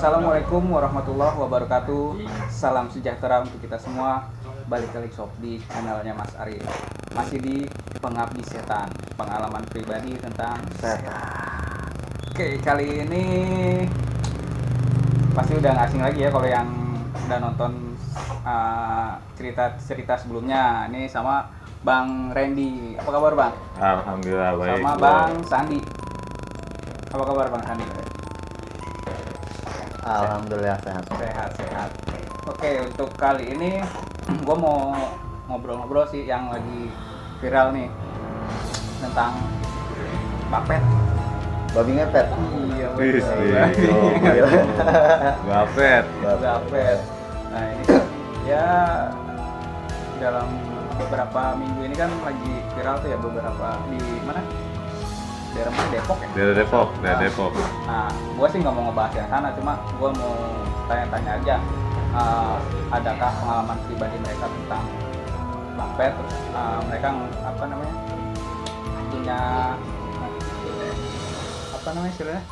Assalamualaikum warahmatullahi wabarakatuh. Salam sejahtera untuk kita semua. Balik lagi sob di channelnya Mas Ari. Masih di Pengabdi Setan, pengalaman pribadi tentang setan. Oke, kali ini pasti udah nggak asing lagi ya kalau yang udah nonton cerita sebelumnya. Ini sama Bang Randy. Apa kabar Bang? Alhamdulillah baik. Sama Bang Sandi. Apa kabar Bang Sandi? Alhamdulillah Sehat. Oke, untuk kali ini gue mau ngobrol-ngobrol sih yang lagi viral nih tentang Bapet. babi ngepet. Iya Bapet. Bapet. Nah ini kan ya dalam beberapa minggu ini kan lagi viral tuh ya beberapa di mana? Daerah mana? Depok ya? Daerah Depok. Nah, gue sih nggak mau ngebahas yang sana, cuma gue mau tanya-tanya aja. Adakah pengalaman pribadi mereka tentang Bapet? Terus mereka punya istilahnya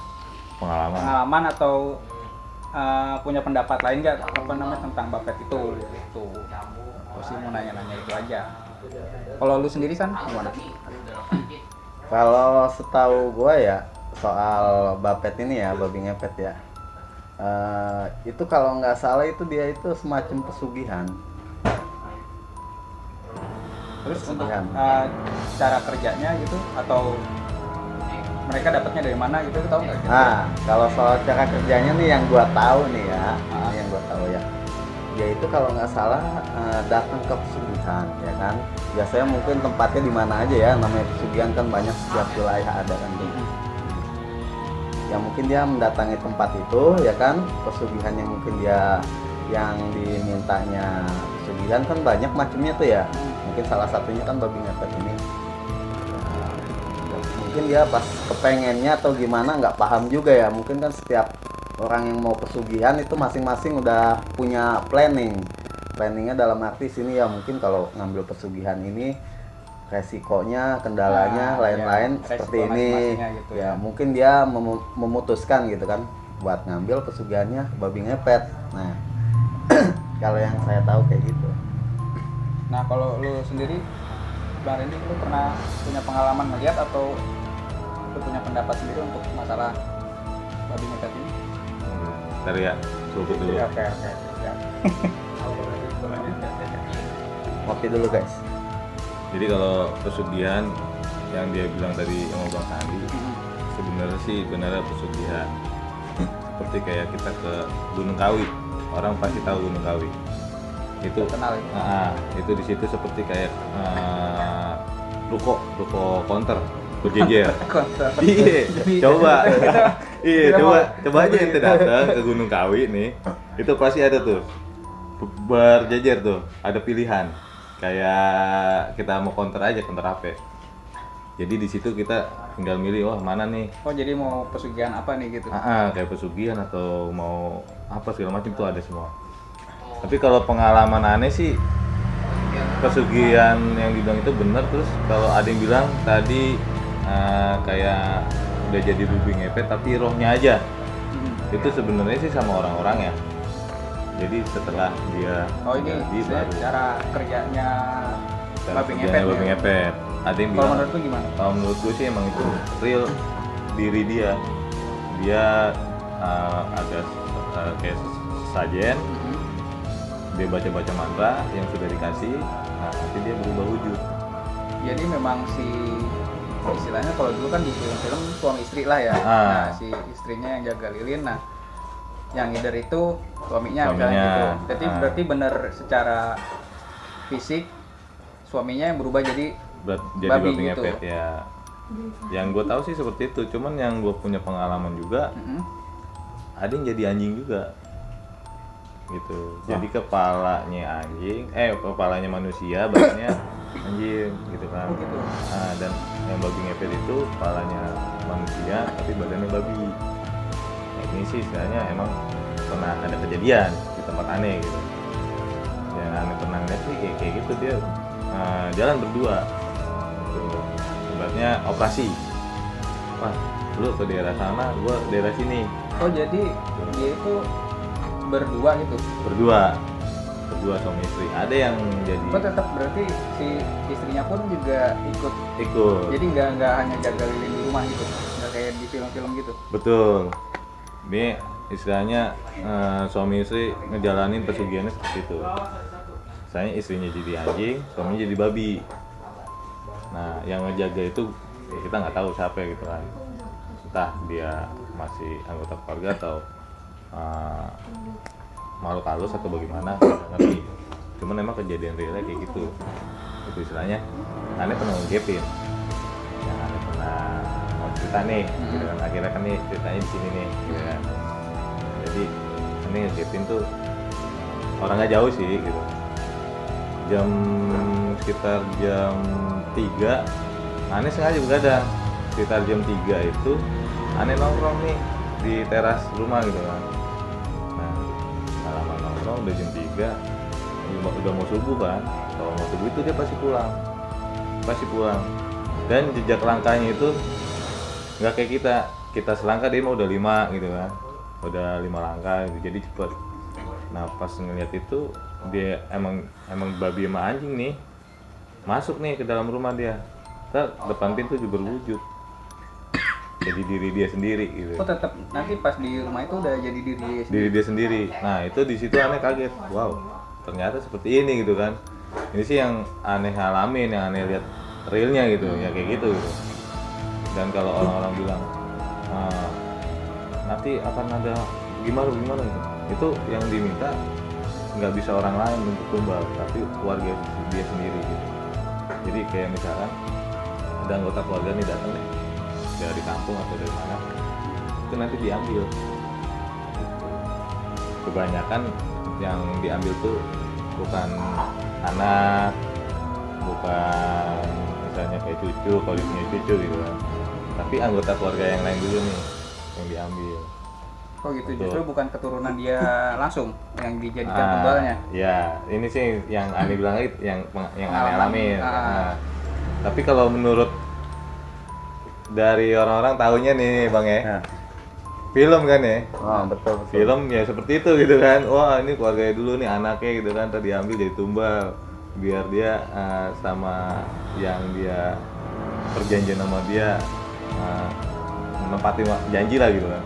pengalaman atau punya pendapat lain nggak tentang Bapet itu? Gitu. Gue sih mau nanya-nanya itu aja. Kalau lu sendiri San, gimana? Kalau setahu gua ya soal Bapet ini ya, babi ngepet ya. Itu kalau nggak salah itu dia itu semacam pesugihan. Terus untuk cara kerjanya gitu atau mereka dapatnya dari mana gitu, tahu nggak? Nah, kalau soal cara kerjanya nih yang gua tahu nih ya, yang gua tahu ya, dia itu kalau nggak salah datang ke pesugihan, ya kan? Biasanya mungkin tempatnya di mana aja ya, namanya pesugihan kan banyak setiap wilayah ada kan tuh. Ya mungkin dia mendatangi tempat itu, ya kan? Pesugihan yang mungkin dia yang dimintanya pesugihan kan banyak macamnya tuh ya. Mungkin salah satunya kan babi ngepet ini. Mungkin dia pas kepengennya atau gimana nggak paham juga ya, mungkin kan setiap orang yang mau pesugihan itu masing-masing udah punya planningnya dalam arti sini ya, mungkin kalau ngambil pesugihan ini resikonya, kendalanya, lain-lain ya, seperti ini gitu ya. Mungkin dia memutuskan gitu kan buat ngambil pesugihannya babi ngepet. Nah kalau yang saya tahu kayak gitu. Nah kalau lu sendiri Bang Randy, lu pernah punya pengalaman melihat atau lu punya pendapat sendiri untuk masalah babi ngepet ini? Ntar ya, seruput dulu. Oke. Ya. Kopi dulu guys. Jadi kalau pesugihan yang dia bilang tadi sama Bang Sandi, sebenarnya sih benar pesugihan. Seperti kayak kita ke Gunung Kawi, orang pasti tahu Gunung Kawi. Itu kenal itu. Itu di situ seperti kayak ruko counter berjejer. Iya, coba. Iya, coba aja ente datang ke Gunung Kawi nih. Itu pasti ada tuh berjejer tuh, ada pilihan. Kayak kita mau counter HP. Jadi di situ kita tinggal milih, wah mana nih. Oh jadi mau pesugihan apa nih gitu? Kayak pesugihan atau mau apa segala macam tuh ada semua. Tapi kalau pengalaman aneh sih pesugihan yang dibilang itu benar. Terus kalau ada yang bilang tadi kayak udah jadi babi ngepet tapi rohnya aja. Itu sebenarnya sih sama orang-orang ya. Jadi setelah dia ini baru cara kerjanya babi ngepet. Ada yang kalau bilang, menurut lu gimana? kalau menurut gue sih emang itu real diri dia. Dia ada kayak sajen. Dia baca-baca mantra yang sudah dikasih, nanti dia berubah wujud. Jadi memang istilahnya kalau dulu kan di film-film suami istri lah ya. Nah si istrinya yang jaga lilin, nah yang ngider itu suaminya. Gitu. Jadi berarti benar secara fisik suaminya yang berubah jadi babi gitu. Ngepet ya. Yang gue tahu sih seperti itu. Cuman yang gue punya pengalaman juga, ada yang jadi anjing juga. Gitu. Jadi kepalanya anjing, kepalanya manusia, badannya anjing gitu kan. Gitu. Dan yang babi ngepet itu kepalanya manusia tapi badannya babi. Ini sih istilahnya emang pernah ada kejadian di tempat aneh gitu. Yang aneh pernah lihat sih kayak gitu, dia jalan berdua gitu. Ibaratnya operasi wah lu ke daerah sana, gua daerah sini. Oh jadi dia itu berdua gitu? Berdua suami istri. Ada yang jadi. Oh tetap berarti si istrinya pun juga ikut. Jadi nggak hanya jaga lilin di rumah gitu, nggak kayak di film-film gitu. Betul. Ini istilahnya suami istri ngejalanin pesugihannya seperti itu. Misalnya istrinya jadi anjing, suaminya jadi babi. Nah yang ngejaga itu ya kita nggak tahu siapa gitu kan. Entah dia masih anggota keluarga atau makhluk halus atau bagaimana, nggak ngerti. Cuman emang kejadian realnya kayak gitu. Itu istilahnya aneh pernah ngegepin, yang aneh pernah mau cerita nih gitu kan. Akhirnya kan nih ceritanya di sini nih gitu kan. Jadi ini ngegepin tuh orangnya jauh sih gitu. Sekitar jam 3 aneh sengaja begadang. Sekitar jam 3 itu aneh nongkrong nih di teras rumah gitu kan. Nah lama nongkrong udah jam 3 udah mau subuh kan. Kalau mau subuh itu dia pasti pulang. Dan jejak langkahnya itu nggak kayak kita selangkah, dia mau udah 5 gitu kan, udah 5 langkah gitu, jadi cepet. Nah pas ngeliat itu dia emang babi sama anjing nih masuk nih ke dalam rumah dia. Depan pintu juga berwujud jadi diri dia sendiri gitu. Oh tetap nanti pas di rumah itu udah jadi diri dia sendiri. Nah itu di situ aneh kaget, wow ternyata seperti ini gitu kan. Ini sih yang aneh alamin, yang aneh lihat realnya gitu, ya kayak gitu. Dan kalau orang-orang bilang nanti akan ada gimana gitu, itu yang diminta nggak bisa orang lain untuk tumbal, tapi keluarga dia sendiri gitu. Jadi kayak misalkan ada anggota keluarga nih datang nih dari kampung atau dari mana, itu nanti diambil. Kebanyakan yang diambil tuh bukan anak, bukan misalnya kayak cucu, kalau dia punya cucu gitu kan, tapi anggota keluarga yang lain dulu nih yang diambil. Oh gitu, justru bukan keturunan dia langsung yang dijadikan tumbalnya. Ya, ini sih yang aneh bilang itu, yang aneh alamin. Tapi kalau menurut dari orang-orang tahunya nih Bang ya, film kan ya. Betul. Film ya seperti itu gitu kan. Wah ini keluarganya dulu nih, anaknya gitu kan, tadi diambil jadi tumbal biar dia sama yang dia perjanjian sama dia menepati janji lah gitu kan.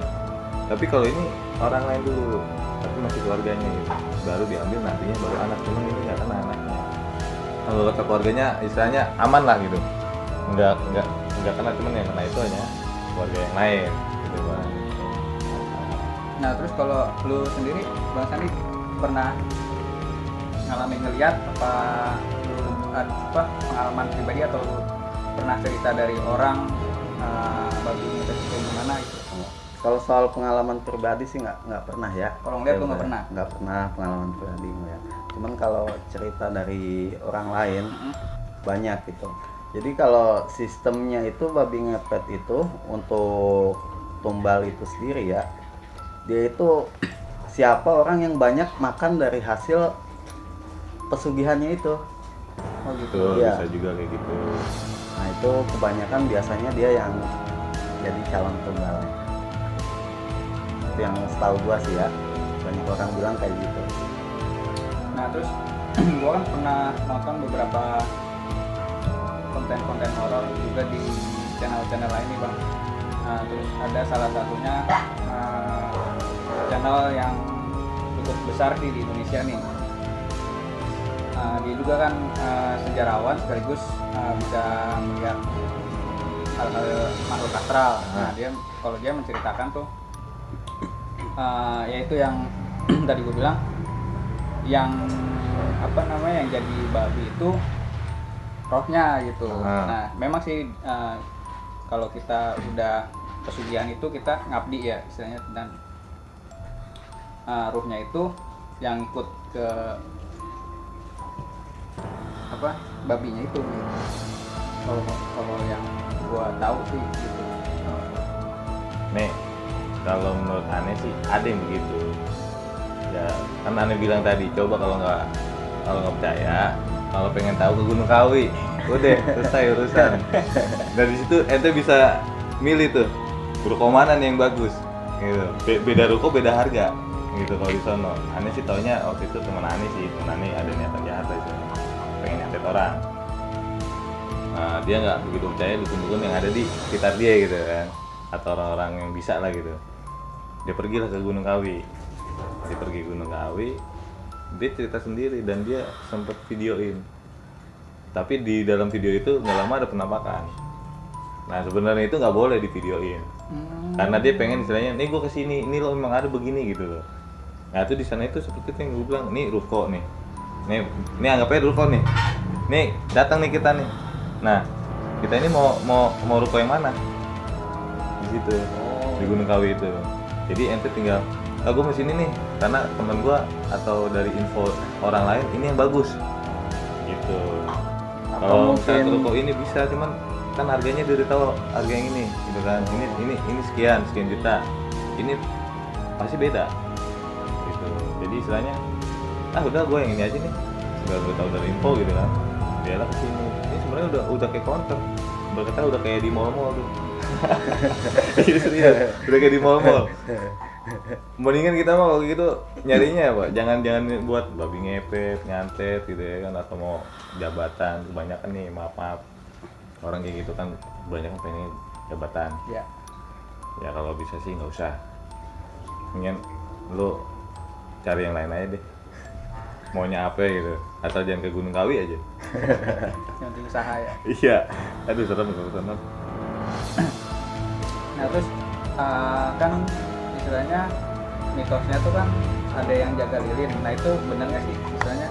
Tapi kalau ini orang lain dulu, tapi masih keluarganya gitu, baru diambil nantinya baru anak. Cuman ini nggak kena anaknya. Kalau kata keluarganya istilahnya aman lah gitu, nggak kena, cuman yang kena itu hanya keluarga yang lain gitu kan. Nah terus kalau lu sendiri Bang Sandi pernah ngalamin ngeliat apa pengalaman pribadi atau pernah cerita dari orang babi ngepet kayak gimana gitu? Kalau soal pengalaman pribadi sih nggak pernah ya. Kalau ngeliat lu nggak pernah? Nggak pernah pengalaman pribadi ngeliat. Cuman kalau cerita dari orang lain banyak gitu. Jadi kalau sistemnya itu babi ngepet itu untuk tumbal itu sendiri ya, dia itu siapa orang yang banyak makan dari hasil pesugihannya itu. Oh gitu. Betul, ya. Bisa juga kayak gitu. Nah itu kebanyakan biasanya dia yang jadi calon tumbalnya. Itu yang setahu gua sih ya, banyak orang bilang kayak gitu. Nah terus gua kan pernah nonton beberapa konten-konten horor juga di channel-channel lain nih Bang. Nah, terus ada salah satunya channel yang cukup besar di Indonesia nih. Dia juga kan sejarawan sekaligus bisa melihat hal-hal makhluk astral. Nah kalau dia menceritakan tuh yaitu yang tadi gue bilang yang yang jadi babi itu rohnya gitu. Nah memang sih kalau kita udah pesugihan itu kita ngabdi ya istilahnya, dan ruhnya itu yang ikut ke babinya itu gitu. Kalau yang gua tahu sih gitu. Nih kalau menurut aneh sih ada yang begitu ya, kan aneh bilang tadi coba kalau nggak percaya, kalau pengen tahu ke Gunung Kawi, udah selesai urusan. Dari situ ente bisa milih tuh ruko mana nih yang bagus gitu. Beda ruko beda harga gitu kalau di sono. Aneh sih taunya waktu itu teman Aneh ada niatan jahat lah itu, pengen nyantet orang. Nah, dia nggak begitu percaya dukun-dukun yang ada di sekitar dia gitu kan, atau orang-orang yang bisa lah gitu. Dia pergilah ke Gunung Kawi. Dia pergi Gunung Kawi, dia cerita sendiri dan dia sempet videoin. Tapi di dalam video itu nggak lama ada penampakan. Nah sebenarnya itu nggak boleh di videoin, karena dia pengen istilahnya, nih gue kesini, ini lo memang ada begini gitu loh. Nah itu di sana itu seperti itu yang gue bilang, nih ruko nih, nih anggapnya ruko nih datang nih kita nih. Nah kita ini mau ruko yang mana? Di situ, di Gunung Kawi itu. Jadi ente tinggal, gue mau sini nih, karena teman gue atau dari info orang lain ini yang bagus, gitu. Kalau misalnya ruko ini bisa, cuman kan harganya dia udah tahu harga yang ini, gitu kan. Ini sekian juta, ini pasti beda, gitu. Jadi istilahnya, udah gue yang ini aja nih, sudah gue tahu dari info gitu kan. Dia lah kesini. Ini sebenarnya udah kayak counter, berkata udah kayak di mall-mall tuh. Serius, udah kayak di mall-mall. Mendingan kita mah kalau gitu nyarinya apa? Jangan buat babi ngepet, nyantet gitu ya kan, atau mau jabatan. Kebanyakan nih, maaf orang kayak gitu kan kebanyakan pengen jabatan. Ya. Ya kalau bisa sih nggak usah. Mendingan lu cari yang lain aja deh. Maunya apa gitu, asal jangan ke Gunung Kawi aja. Yang penting usaha ya. Iya, aduh serem. Nah terus kan istilahnya mitosnya tuh kan ada yang jaga lilin. Nah itu benar nggak sih istilahnya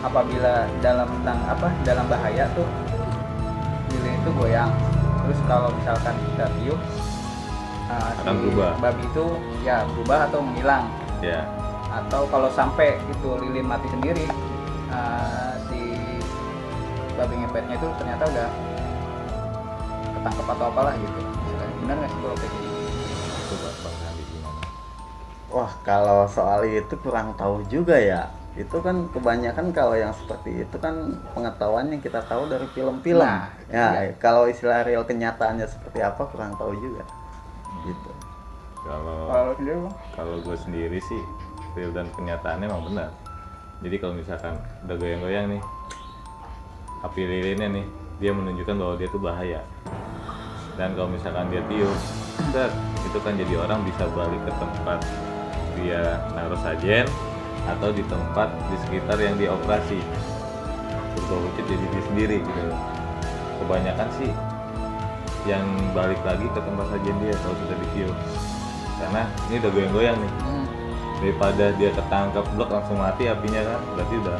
apabila dalam bahaya tuh lilin itu goyang. Terus kalau misalkan kita tiup akan berubah. Babi itu ya berubah atau menghilang. Ya. Atau kalau sampai itu lilin mati sendiri, si babi ngepetnya itu ternyata udah ketangkep atau apalah gitu. Benar nggak sih kalau kayak gitu? Coba Bang Sandi gimana? Wah kalau soal itu kurang tahu juga ya. Itu kan kebanyakan kalau yang seperti itu kan pengetahuan yang kita tahu dari film-film. Nah, ya iya. Kalau istilah real kenyataannya seperti apa kurang tahu juga. Gitu. Kalau gue sendiri sih real dan kenyataannya emang benar. Jadi kalau misalkan udah goyang-goyang nih api lilinnya nih, dia menunjukkan bahwa dia tuh bahaya. Dan kalau misalkan dia tiup, itu kan jadi orang bisa balik ke tempat dia naruh sajen atau di tempat di sekitar yang dioperasi. Berubah wujud jadi dia sendiri gitu. Kebanyakan sih yang balik lagi ke tempat sajen dia kalau sudah ditiup. Karena ini udah goyang-goyang nih. Daripada dia ketangkap blok langsung mati apinya kan, berarti udah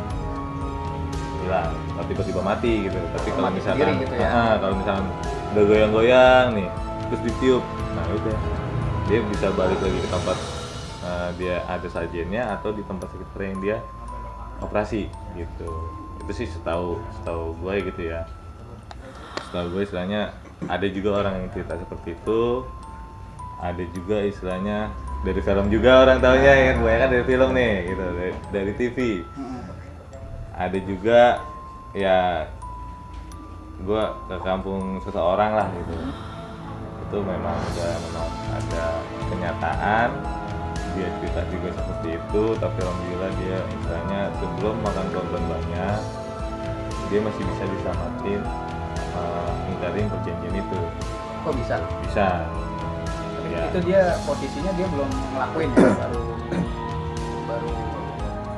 hilang, tiba-tiba mati gitu. Tapi kalau misalkan gitu ya? kalau misalkan udah goyang-goyang nih terus ditiup, nah udah dia bisa balik lagi ke tempat dia ada sajennya atau di tempat sekitar yang dia operasi gitu. Itu sih setahu gue gitu ya. Setahu gue istilahnya ada juga orang yang cerita seperti itu, ada juga istilahnya dari film juga orang taunya ya, kebanyakan dari film nih gitu, dari TV. Ada juga ya gue ke kampung seseorang lah gitu, itu memang ada kenyataan dia cerita juga seperti itu, tapi alhamdulillah dia istilahnya sebelum makan korban banyak dia masih bisa diselamatin ngingkarin perjanjian itu. Kok bisa? Bisa ya. Itu dia posisinya dia belum ngelakuin ya, baru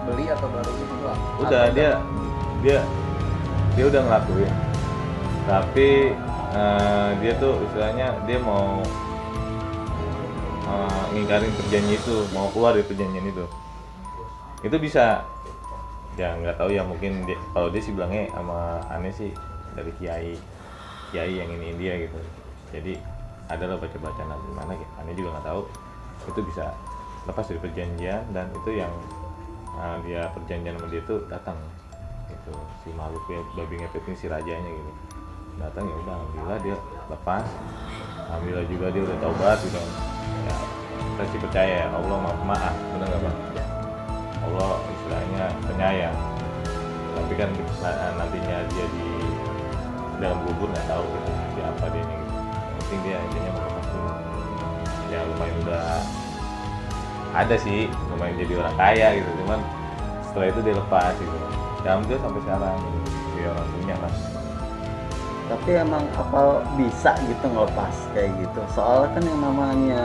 beli atau baru itu doang? Udah dia udah ngelakuin, tapi dia tuh istilahnya dia mau ngingkarin perjanjian itu, mau keluar dari perjanjian itu bisa ya, nggak tahu ya, mungkin kalau dia sih bilangnya sama Aneh sih dari kiai yang ini dia gitu. Jadi adalah baca nanti mana gitu. Aneh juga nggak tahu itu bisa lepas dari perjanjian, dan itu yang dia perjanjian sama dia tuh datang gitu, si makhluk babi ngepet ini, si rajanya gitu datang. Ya udah alhamdulillah dia lepas, alhamdulillah juga dia udah taubat gitu ya. Kita sih percaya ya, Allah maaf, benar nggak Bang? Allah istilahnya penyayang, tapi kan nantinya dia di dalam kubur nggak tahu gitu siapa dia gitu. penting dia intinya mau lepas dulu. Ya lumayan udah ada sih lumayan jadi orang kaya gitu, cuman setelah itu dia lepas gitu. Ya alhamdulillah sampai sekarang gitu, dia orang punya lah. Tapi emang apa bisa gitu ngelepas kayak gitu? Soalnya kan yang namanya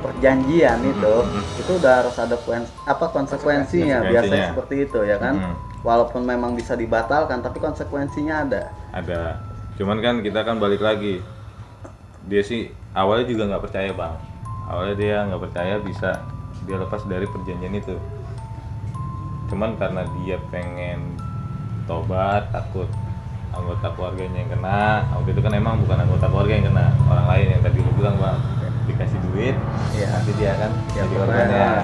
perjanjian itu udah harus ada konsekuensinya. Biasanya seperti itu ya kan. Walaupun memang bisa dibatalkan, tapi konsekuensinya ada. Ada. Cuman kan kita kan balik lagi. Dia sih awalnya juga nggak percaya bang. Awalnya dia nggak percaya bisa dia lepas dari perjanjian itu. Cuman karena dia pengen tobat, takut anggota keluarganya yang kena. Waktu itu kan emang bukan anggota keluarga yang kena, orang lain yang tadi lu bilang bang, dikasih duit, ya nanti dia kan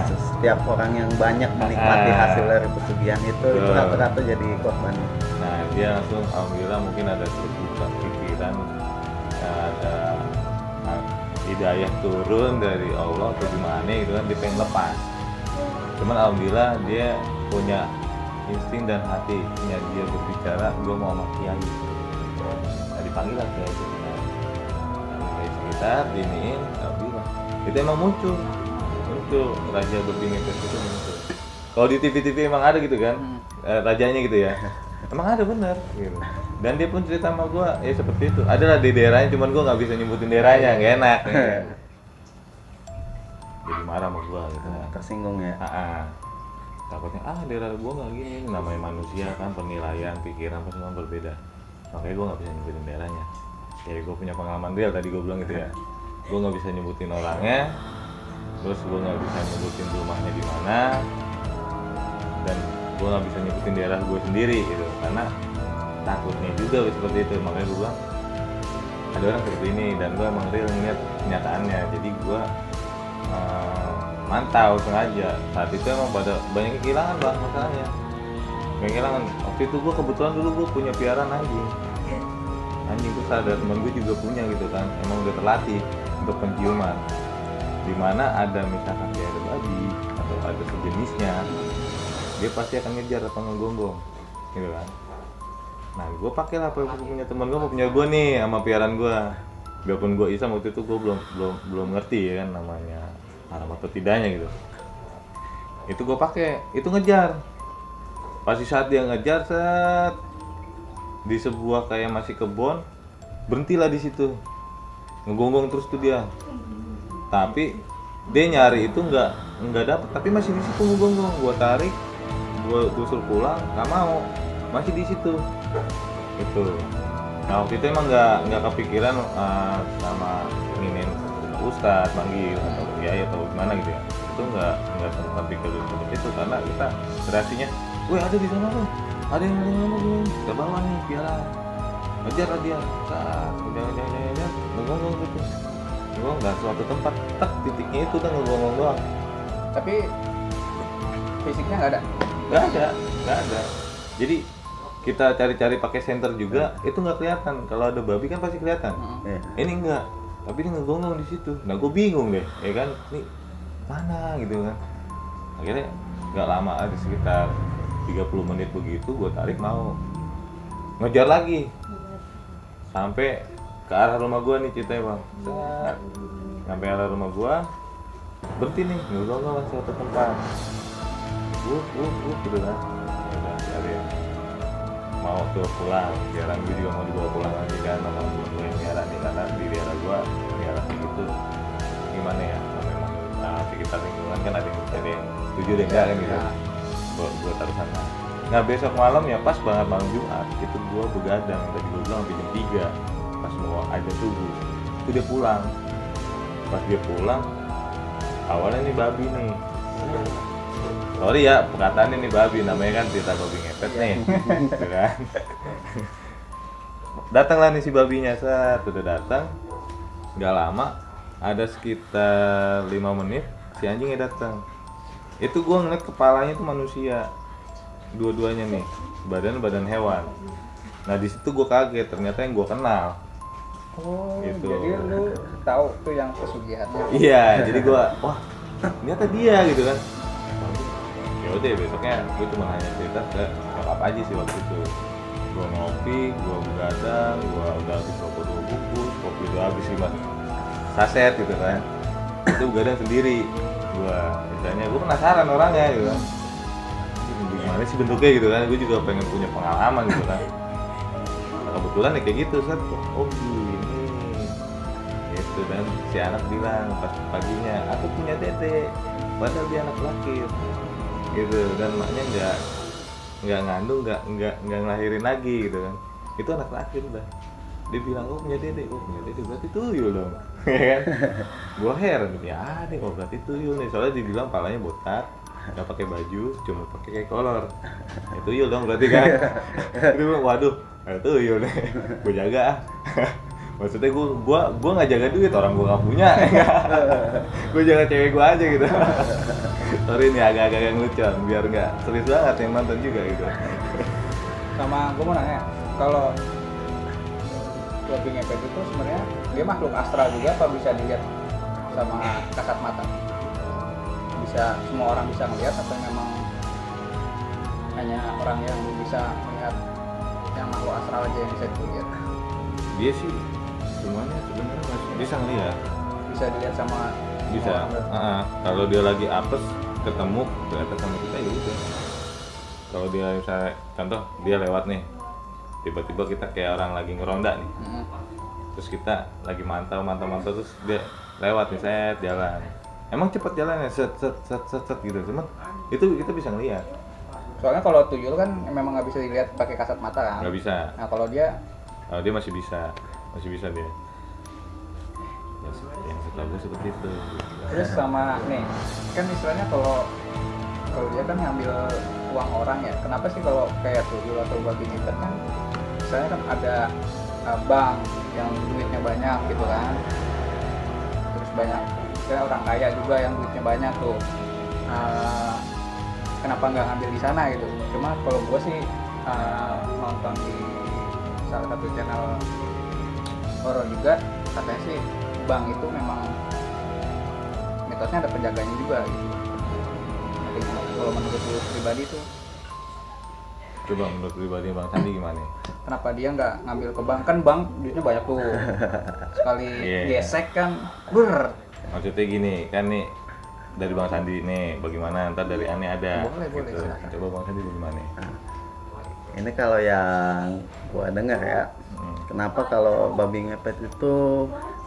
setiap orang yang banyak menikmati hasil dari pesugihan itu rata-rata jadi korban. Nah dia langsung alhamdulillah mungkin ada terbuka pikiran, ada hidayah turun dari Allah atau gimana gitu kan, dia pengen lepas. Cuman alhamdulillah dia punya insting dan hatinya dia berbicara, gue mau sama kiai. Nah dipanggil lah kiai itu, kiai sekitar diniin, alhamdulillah itu emang muncul raja berbingit itu muncul. Kalau di TV emang ada gitu kan, rajanya gitu ya, emang ada bener gitu. Dan dia pun cerita sama gue, ya seperti itu. Adalah di daerahnya, cuman gue nggak bisa nyebutin daerahnya, nggak enak. Jadi marah sama gue gitu. Tersinggung ya. Takutnya daerah gue nggak gini, namanya manusia kan, penilaian, pikiran pasti kan berbeda. Makanya gue nggak bisa nyebutin daerahnya. Ya gue punya pengalaman real tadi gue bilang gitu ya. Gue nggak bisa nyebutin orangnya, terus gue nggak bisa nyebutin rumahnya di mana, dan gue nggak bisa nyebutin daerah gue sendiri gitu, karena takutnya juga seperti itu. Makanya gue bilang ada orang seperti ini, dan gue emang real ngeliat kenyataannya. Jadi gue mantau sengaja. Saat itu emang pada banyak kehilangan bang, masalahnya kehilangan. Waktu itu gue kebetulan dulu gue punya piaraan anjing gue sadar, temen gue juga punya gitu kan, emang udah terlatih untuk penciuman. Dimana ada misalkan kayak ada babi atau ada sejenisnya, dia pasti akan ngejar atau ngegonggong gitu kan. Nah gue pakai lah apa punya temen gue, punya gue nih sama piaraan gue. Biarpun gue iseng waktu itu, gue belum ngerti ya kan namanya haram atau tidaknya gitu. Itu gue pakai, itu ngejar. Pasti saat dia ngejar, di sebuah kayak masih kebon, berhentilah di situ, ngegonggong terus tuh dia. Tapi dia nyari itu nggak dapet, tapi masih di situ ngegonggong. Gue tarik, gue suruh pulang, nggak mau, masih di situ. Itu. Nah waktu itu emang nggak kepikiran sama ingin ustadz manggil atau kiai atau gimana gitu ya. Itu nggak sempat pikir seperti itu, karena kita reaksinya, weh ada di sana loh, ada yang ngomong kita bawa nih piala, ngejar lah dia, udah ngomong gitu, ngomong nggak suatu tempat, titiknya itu kan ngomong doang. Tapi fisiknya nggak ada. Jadi kita cari-cari pakai senter juga, itu nggak kelihatan. Kalau ada babi kan pasti kelihatan. Ini enggak, tapi dia ngegonggong di situ. Nah gue bingung deh, ya kan, ini mana gitu kan. Akhirnya nggak lama, ada sekitar 30 menit begitu, gue tarik mau ngejar lagi sampai ke arah rumah gue nih ceritanya bang. Sampai arah rumah gue, berhenti nih, ngegonggong suatu tempat. Gitu kan. Udah cari mau tuh pulang, jarang gue juga mau dibawa pulang lagi kan sama gue yang miara nih, karena di daerah gue miara gitu gimana ya, memang sekitar lingkungan kan ada yang setuju deh enggak kan gitu, gue taruh sana. Nah besok malam ya pas banget malam Jumat itu gue begadang, tadi gue bilang sampai jam 3 pas mau aja subuh itu dia pulang. Pas dia pulang awalnya nih babi nih, sorry ya perkataannya nih babi, namanya kan cerita babi ngepet nih gitu kan. Datanglah nih si babinya, udah datang nggak lama, ada sekitar 5 menit si anjingnya datang. Itu gue ngeliat kepalanya tuh manusia, dua-duanya nih, badan hewan. Nah di situ gue kaget, ternyata yang gue kenal. Oh gitu. Jadi lu tahu tuh yang pesugihannya. Iya, jadi gue wah ternyata dia gitu kan. Ya udah besoknya gue cuma hanya cerita ke nyokap aja sih waktu itu. Gue ngopi, gue begadang, gue udah habis rokok 2 bungkus, kopi udah habis 5 saset gitu kan. Itu begadang sendiri. Gue penasaran orangnya gitu kan. Gimana sih bentuknya gitu kan, gue juga pengen punya pengalaman gitu kan. Nah, kebetulan ya kayak gitu, Sat. Oh gini gitu. Dan si anak bilang pas paginya, aku punya dede, padahal dia anak laki gitu. Dan maknya nggak ngandung, nggak ngelahirin lagi gitu kan. Itu anak laki udah. Dia bilang, oh punya dede berarti tuyul dong. Ya kan? Gue heran, ya deh, oh berarti tuyul nih, soalnya dibilang palanya botak, nggak pakai baju, cuma pakai kayak kolor. Ya tuyul dong berarti kan. Dia bilang, waduh, tuyul nih, gue jaga ah. Maksudnya gue nggak jaga duit, orang gue nggak punya. Gue jaga cewek gue aja gitu. Sorry nih agak-agak yang lucu, biar nggak serius banget yang nonton juga gitu. Sama gue mau nanya, kalau babi ngepet itu sebenarnya dia makhluk astral juga atau bisa dilihat sama kasat mata? Bisa semua orang bisa melihat atau memang hanya orang yang bisa melihat yang makhluk astral aja yang bisa dilihat? Dia sih semuanya sebenarnya masih bisa ngeliat. Bisa dilihat sama Bisa. Kalau dia lagi apes ketemu kelihatan sama kita ya udah. Kalau dia misalnya contoh dia lewat nih, tiba-tiba kita kayak orang lagi ngeronda nih, terus kita lagi mantau terus dia lewat nih, set jalan, emang cepet jalannya set gitu, cuman itu kita bisa ngeliat. Soalnya kalau tuyul kan memang nggak bisa dilihat pakai kasat mata kan? Nggak bisa. Nah kalau dia masih bisa dia. Yang setahu gue seperti itu. Terus sama nih, kan istilahnya kalau dia kan ngambil uang orang ya, kenapa sih kalau kayak tuyul atau babi ngepet kan misalnya kan ada bank yang duitnya banyak gitu kan, terus banyak misalnya orang kaya juga yang duitnya banyak tuh, kenapa nggak ngambil di sana gitu. Cuma kalau gue sih nonton di salah satu channel horor juga, katanya sih bank itu memang mitosnya ada penjaganya juga gitu. Kalau menurut lu pribadi tuh, coba menurut pribadi Bang Sandi gimana? kenapa dia nggak ngambil ke bank? Kan bank duitnya banyak tuh, sekali gesek kan Maksudnya gini kan nih, dari Bang Sandi nih bagaimana, ntar dari Ane ada boleh, gitu. Coba Bang Sandi bagaimana? Ini kalau yang gua dengar ya, kenapa kalau babi ngepet itu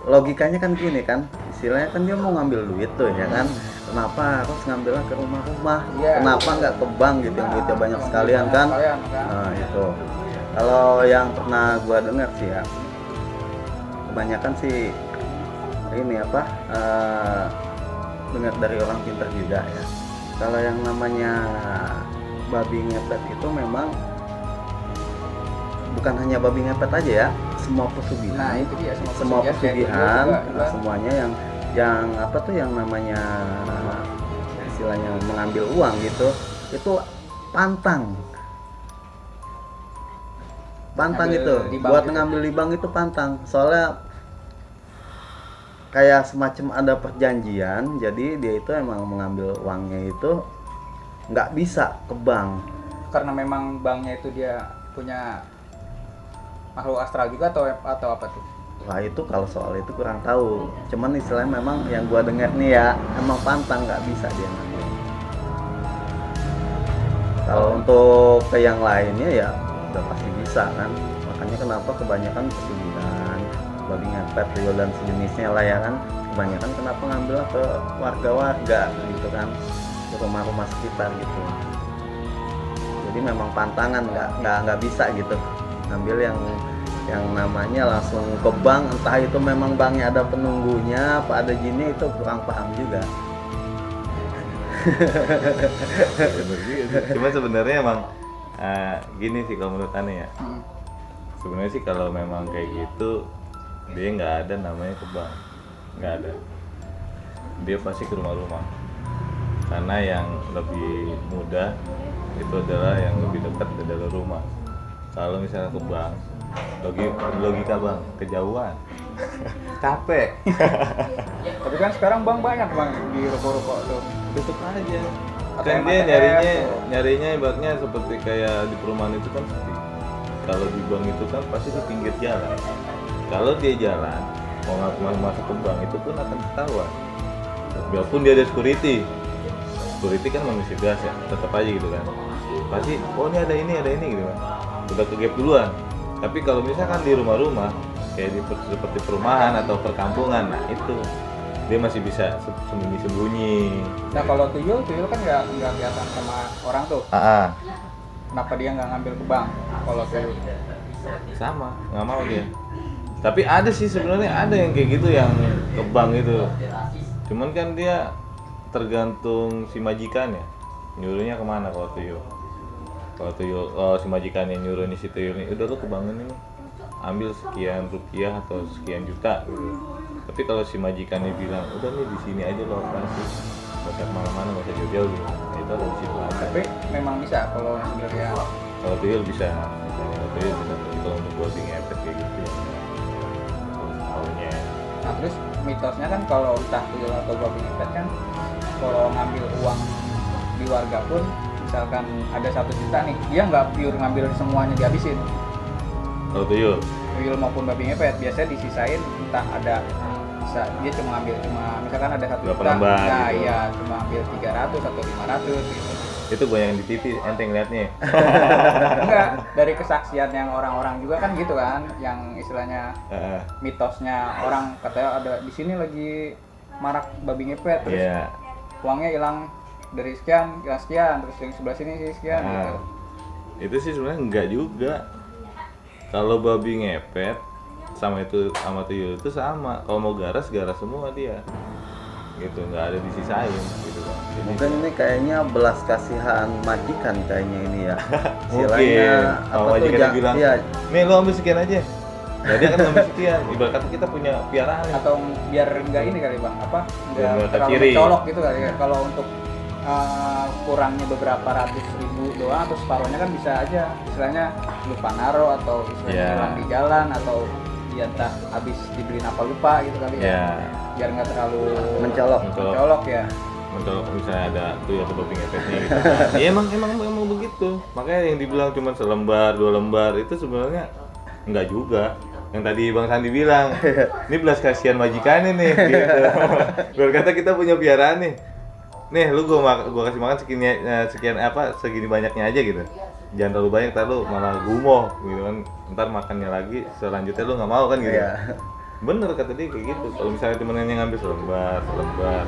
logikanya kan gini kan, istilahnya kan dia mau ngambil duit tuh ya kan, kenapa harus ngambilnya ke rumah-rumah, kenapa nggak ke bank gitu yang duitnya banyak sekalian kan. Nah itu kalau yang pernah gua dengar sih ya, kebanyakan sih ini apa, dengar dari orang pintar juga ya, kalau yang namanya babi ngepet itu memang bukan hanya babi ngepet aja ya, semua pesugihan. Nah itu dia, semua pesugihan juga. Semuanya yang apa tuh yang namanya istilahnya mengambil uang gitu, itu pantang itu buat ngambil di bank itu pantang, soalnya kayak semacam ada perjanjian, jadi dia itu emang mengambil uangnya itu nggak bisa ke bank karena memang banknya itu dia punya makhluk astral juga atau apa tuh? Wah itu kalau soal itu kurang tahu, cuman istilahnya memang yang gua dengar nih ya, emang pantang nggak bisa dia ngambil. Kalau untuk ke yang lainnya ya udah pasti bisa kan, makanya kenapa kebanyakan pesugihan, babi ngepet, tuyul dan sejenisnya lah ya kan, kebanyakan kenapa ngambil ke warga-warga gitu kan, ke rumah-rumah sekitar gitu. Jadi memang pantangan, nggak bisa gitu ngambil yang namanya langsung ke bank, entah itu memang banknya ada penunggunya apa ada jinnya, itu kurang paham juga. Cuma sebenarnya emang gini sih kalau menurut Ane ya, sebenarnya sih kalau memang kayak gitu dia nggak ada namanya ke bank, nggak ada, dia pasti ke rumah-rumah, karena yang lebih mudah itu adalah yang lebih dekat adalah rumah. Kalau misalnya ke bank, logika bang, kejauhan, capek. Tapi kan sekarang bank banyak bang di ruko-ruko tuh. Tutup aja. Kan Dia nyarinya ibaratnya seperti kayak di perumahan itu kan sepi. Kalau di bank itu kan pasti di pinggir jalan. Kalau dia jalan, mau masuk ke bank itu pun akan ketahuan. Biarpun dia ada security kan manusia biasa ya, tetap aja gitu kan. Pasti oh ini ada ini gitu kan. Udah ke gap duluan. Tapi kalau misalkan di rumah-rumah kayak seperti perumahan atau perkampungan, nah itu dia masih bisa sembunyi-sembunyi. Nah kalau tuyul kan nggak kelihatan sama orang tuh. Kenapa dia nggak ngambil ke bank kalau tuyul? Sama, nggak mau dia. Tapi ada sih sebenarnya ada yang kayak gitu yang ke bank itu. Cuman kan dia tergantung si majikannya nyuruhnya kemana. Kalau tuyul si majikannya nyuruh nih si tuyul nih, udah lu ke bank ini ambil sekian rupiah atau sekian juta gitu. Tapi kalau si majikannya bilang udah nih di sini aja lo operasi, nggak usah kemana-mana, nggak usah jauh-jauh gitu, itu ada di situ aja. Tapi memang bisa kalau sebenarnya. Kalau tuyul bisa, tapi kalau untuk boarding efek kayak gitu ya. Tahunya. Nah terus mitosnya kan kalau entah tuyul atau babi ngepet kan kalau ngambil uang di warga pun misalkan ada 1 juta nih, dia nggak pure ngambil semuanya dihabisin. Kalau tuyul Maupun babi ngepet biasanya disisain, entah ada dia cuma misalkan ada 1 juta, lembar, nah gitu. iya cuma ambil 300 atau 500 gitu. itu gue yang di TV ente ngeliatnya. Enggak, dari kesaksian yang orang-orang juga kan gitu kan, yang istilahnya mitosnya orang katanya ada di sini lagi marak babi ngepet, terus uangnya hilang dari sekian, terus yang sebelah sini sekian gitu. Itu sih sebenarnya enggak juga. Kalau babi ngepet sama tuyul itu sama. Kalau mau garas semua dia. Gitu, nggak ada disisain gitu kan. Mungkin ini kayaknya belas kasihan majikan kayaknya ini ya. Istilahnya apa tuh bilang, nih lo ambil sekian aja. Nah, dia kan ngambil sekian. Ibarat kata kita punya piaraan. Atau biar nggak ini kali bang, nggak terlalu mencolok gitu kali ya. Kalau untuk kurangnya beberapa ratus ribu doang atau separuhnya kan bisa aja. Istilahnya lupa naro atau istilahnya hilang di jalan atau dia entah habis dibeliin apa lupa gitu kali ya. Biar nggak terlalu mencolok ya. Mencolok misalnya ada tuyul atau babi ngepetnya gitu. Ya emang begitu. Makanya yang dibilang cuma selembar, 2 lembar itu sebenarnya enggak juga. Yang tadi Bang Sandi bilang, ini belas kasihan majikannya nih gitu. Berkata kita punya piaraan nih. Nih lu gua kasih makan segini banyaknya aja gitu. Jangan terlalu banyak, ntar lu malah gumoh gitu kan. Ntar makannya lagi selanjutnya lu nggak mau kan gitu. Bener kata dia kayak gitu. Kalau misalnya temennya ngambil selembar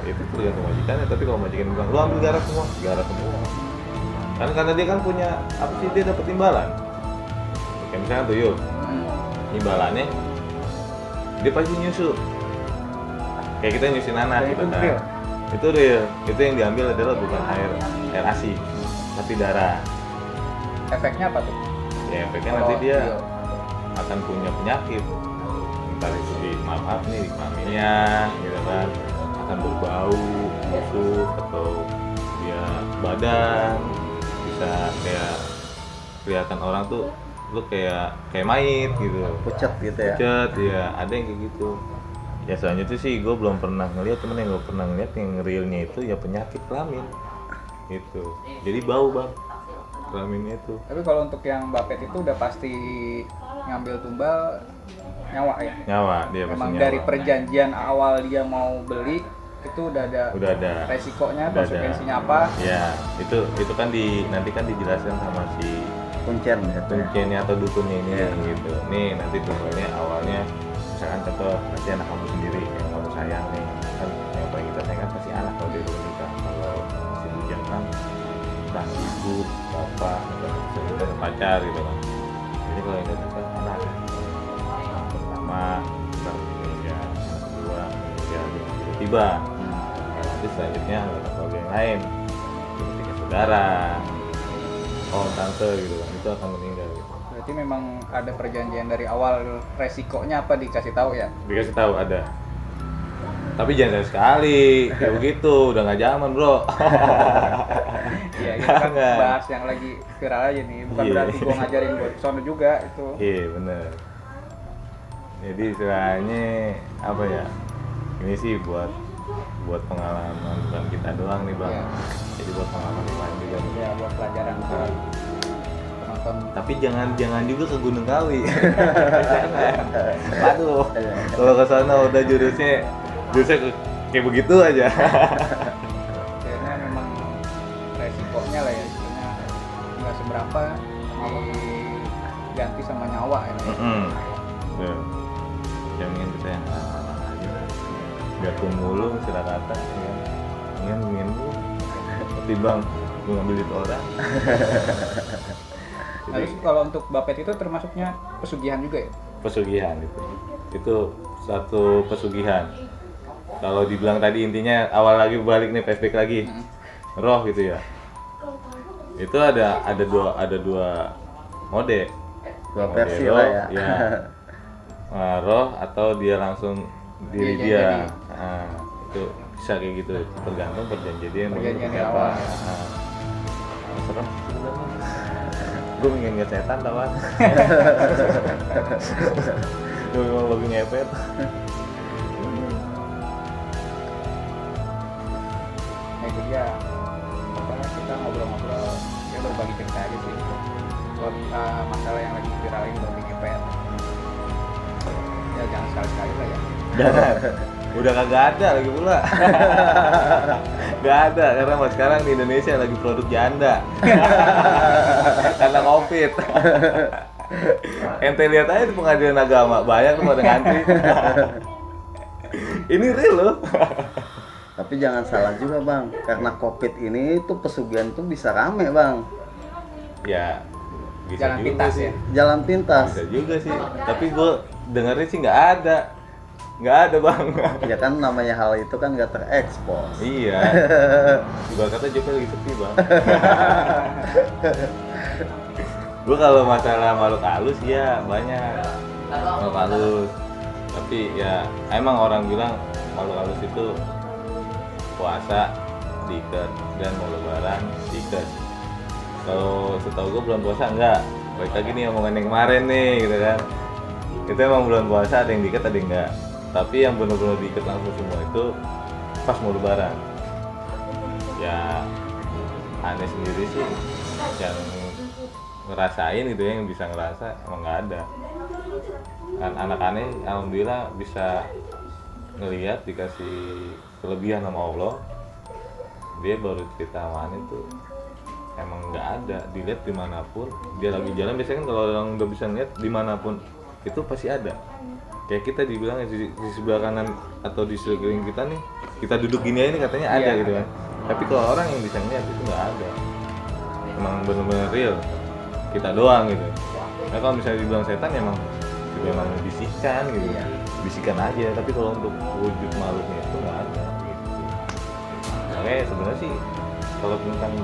itu tergantung majikannya. Tapi kalau majikan bilang lu ambil garas semua. Kan karena dia kan punya apa sih, dia dapat imbalan. Kayak misalnya tuyul, imbalannya dia pasti nyusu. Kayak kita nyusin anak gitu kan. Itu real. Itu yang diambil adalah bukan air ASI, tapi darah. Efeknya apa tuh? Ya efeknya nanti dia akan punya penyakit. Entah itu di kelaminnya gitu kan, akan berbau, busuk, atau dia badan bisa kayak kelihatan orang tuh lu kayak mayit gitu, pucat gitu ya. Pucat ya, ada yang kayak gitu. Ya soalnya itu sih gue belum pernah ngeliat, cuman yang gue pernah ngeliat yang realnya itu ya penyakit kelamin gitu. Jadi bau bang kelaminnya itu. Tapi kalau untuk yang bapet itu udah pasti ngambil tumbal nyawa ya? Nyawa, dia pasti memang nyawa. Dari perjanjian awal dia mau beli itu udah ada resikonya, konsekuensinya apa? Ya, itu kan nanti kan dijelaskan sama si kuncennya atau dukunnya ini gitu. Nih nanti tumbalnya awalnya misalkan contoh nanti anak kamu sendiri yang kamu sayang nih, kan yang paling kita sayang kan pasti anak kalau di rumah kita. Kalau si bujang kan entah ibu, bapak, atau pacar gitu kan. Jadi kalau ini kan anak pertama, anak kedua, tiba-tiba. Nanti selanjutnya anggota keluarga yang lain, ketika saudara, tante gitu kan, itu akan meninggal gitu. Berarti memang ada perjanjian dari awal, resikonya apa dikasih tahu ya? Dikasih tahu ada. Tapi jangan sekali kayak begitu, udah nggak zaman bro. Iya, itu kan bahas yang lagi viral aja nih, bukan berarti gue ngajarin buat sono juga itu. Iya bener. Jadi istilahnya apa ya? Ini sih buat pengalaman bukan kita doang nih bang. Jadi buat pengalaman yang lain juga. Ya buat pelajaran. nonton. Tapi jangan juga ke Gunung Kawi. Waduh, kalau ke sana udah jurusnya kayak begitu aja. Kayaknya memang resikonya lah ya, istilahnya nggak seberapa diganti sama nyawa ya. Jangan kita yang aja. Biar mulu istilah kata, ya. Ingin lu, ketimbang gue ngambil duit orang. Terus kalau untuk Bapet itu termasuknya pesugihan juga ya? Pesugihan itu satu pesugihan. Kalau dibilang tadi intinya awal lagi balik nih flashback lagi, roh gitu ya. Itu ada dua mode. Dua versi lah ya. Roh atau dia langsung diri dia. Nah, itu bisa kayak gitu, tergantung perjanjian awal. Serem sebenarnya. Gue ingin ngeliat setan tawan. Gue memang lagi ngepet. Nah itu dia, kita ngobrol-ngobrol, ya berbagi cerita aja sih buat masalah yang lagi viralin babi ngepet. Ya jangan sekali-sekali lah ya. Jangan. Udah kagak ada lagi pula. Gak ada, karena mas sekarang di Indonesia lagi produk janda. Karena COVID. Ente lihat aja di pengadilan agama, banyak tuh pada ngantri. Ini real loh. Tapi jangan salah juga bang, karena COVID ini tuh pesugihan tuh bisa rame bang. Ya, bisa Jalan juga pintas sih. ya? Jalan pintas. Bisa juga sih, tapi gue dengerin sih nggak ada bang. Ya kan namanya hal itu kan nggak terekspos. Iya. Ibarat kata Jepang lagi sepi bang. Gue kalau masalah makhluk halus ya banyak makhluk halus. Tapi ya emang orang bilang makhluk halus itu puasa diikat dan mau lebaran diikat. Kalau setahu gue bulan puasa enggak. Baik lagi nih omongan yang kemarin nih gitu kan. Itu emang bulan puasa ada yang diikat ada yang enggak. Tapi yang benar-benar diikat langsung semua itu pas mau lebaran. Ya aneh sendiri sih yang ngerasain gitu ya, yang bisa ngerasa emang nggak ada. Kan anak aneh alhamdulillah bisa ngelihat dikasih kelebihan sama Allah. Dia baru cerita sama aneh tuh emang nggak ada, dilihat dimanapun dia lagi jalan. Biasanya kan kalau orang udah bisa ngeliat dimanapun itu pasti ada. Kayak kita dibilang di sebelah kanan atau di sekeliling kita nih, kita duduk gini aja nih katanya ada gitu kan. Tapi kalau orang yang bisa ngeliat itu nggak ada. Emang benar-benar real. Kita doang gitu. Nah kalau misalnya dibilang setan emang bisikan gitu. Bisikan aja. Tapi kalau untuk wujud makhluknya itu nggak ada. Gitu. Makanya sebenarnya sih kalau tentang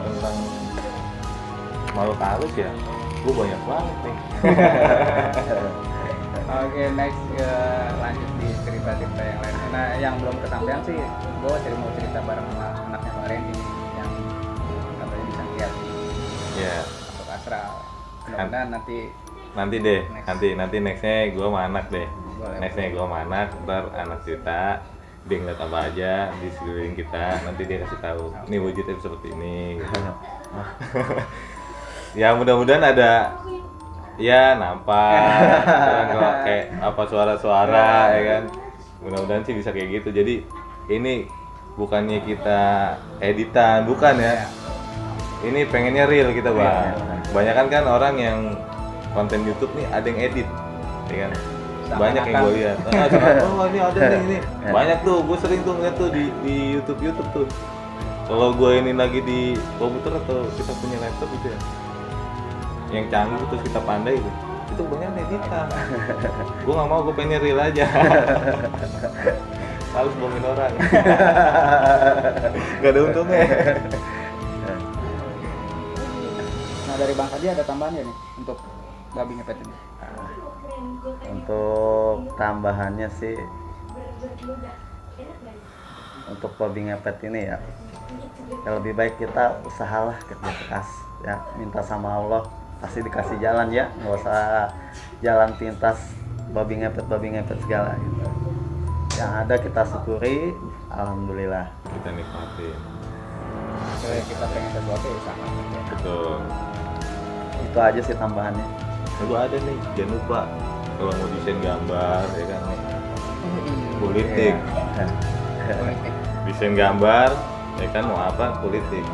makhluk halus ya, gue banyak banget nih. Oke, next lanjut di cerita-cerita yang lain. Nah, yang belum kesampaian sih, gue mau cerita bareng sama anaknya Pak Randy yang katanya bisa lihat masuk astral. Mudah-mudahan nanti deh, nanti nextnya gue sama anak deh. Nextnya gue sama anak, ntar anak cerita dia ngeliat apa aja di sekeliling kita, nanti dia kasih tahu. Ini wujudnya seperti ini. Gitu. Ya mudah-mudahan ada. Ya nampak kalau kayak apa suara-suara ya kan, mudah-mudahan sih bisa kayak gitu. Jadi ini bukannya kita editan, bukan ya, ini pengennya real kita bang. Banyakan kan orang yang konten YouTube nih ada yang edit ya kan, banyak yang gue lihat. Oh ini ada nih ini banyak tuh, gue sering tuh ngeliat tuh di YouTube tuh. Kalau gue ini lagi di komputer atau kita punya laptop gitu ya, yang canggih terus kita pandai itu banyak editan. Gue nggak mau, gue pengen real aja. Harus bohongin orang. Gak ada untungnya. Nah dari Bang Haji ada tambahannya nih untuk babi ngepet ini? Untuk tambahannya sih, untuk babi ngepet ini ya lebih baik kita usahalah, kerja keras ya, minta sama Allah pasti dikasih jalan ya, nggak usah jalan pintas babi ngepet segala gitu. Yang ada kita syukuri, alhamdulillah. Kita nikmatin. Kalau kita pengen sesuatu ya usaha. Betul. Itu itu aja sih tambahannya. Itu ada nih, jangan lupa kalau mau desain gambar ya kan nih. Politik. Politik. Desain gambar ya kan mau apa politik.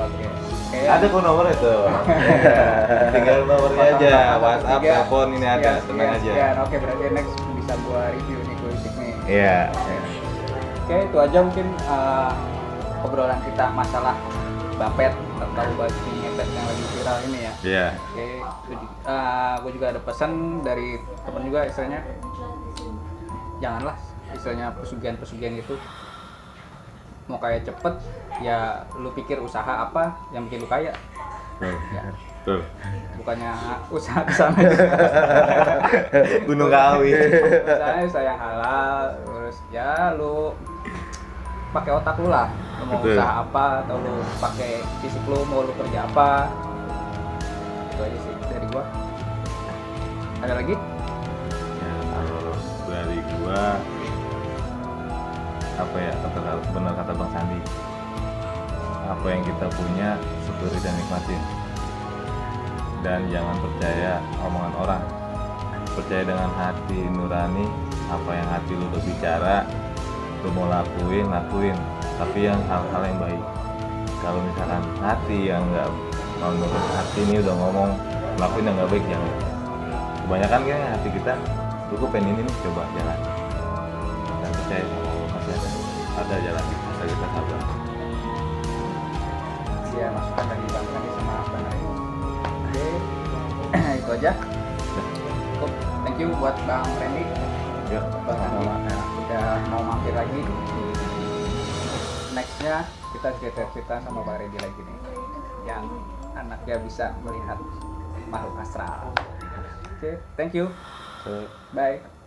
Oke. Ada kok nomornya tuh. Tinggal nomornya aja, WhatsApp, telepon ini ada, tenang aja. Oke, berarti next bisa gua review nih politik nih. Iya. Oke, itu aja mungkin obrolan kita masalah Bapet atau baju ngepet yang lagi viral ini ya. Iya. Oke, gue juga ada pesan dari temen juga istilahnya, janganlah istilahnya pesugihan itu mau kaya cepet ya, lu pikir usaha apa yang bikin lu kaya. Ya. Betul. Bukannya usaha kesana juga. Gunung Kawi. Usahanya usaha yang halal, terus ya lu pakai otak lu lah, lu mau Betul. usaha apa atau lu pakai fisik lu mau lu kerja apa. Itu aja sih dari gua. Ada lagi? Ya, kalau dari gua apa ya, benar kata Bang Sandi, apa yang kita punya syukuri dan nikmatin, dan jangan percaya omongan orang, percaya dengan hati nurani, apa yang hati lu berbicara lu mau lakuin, tapi yang hal-hal yang baik. Kalau misalkan hati yang nggak mau nurut, hati ini udah ngomong lakuin yang nggak baik, jangan. Kebanyakan kan hati kita, gue pengen ini nih, coba jalan, dan percaya masih ada jalan, asal kita sabar. Ya, masukan dari Bang Randy sama Bang Randy. Oke, itu aja. Cukup. Thank you buat Bang Randy. Ya, Bang Randy udah mau mampir lagi. Nextnya kita cerita sama Bang Randy lagi nih, yang anaknya bisa melihat makhluk astral. Oke, thank you. Bye.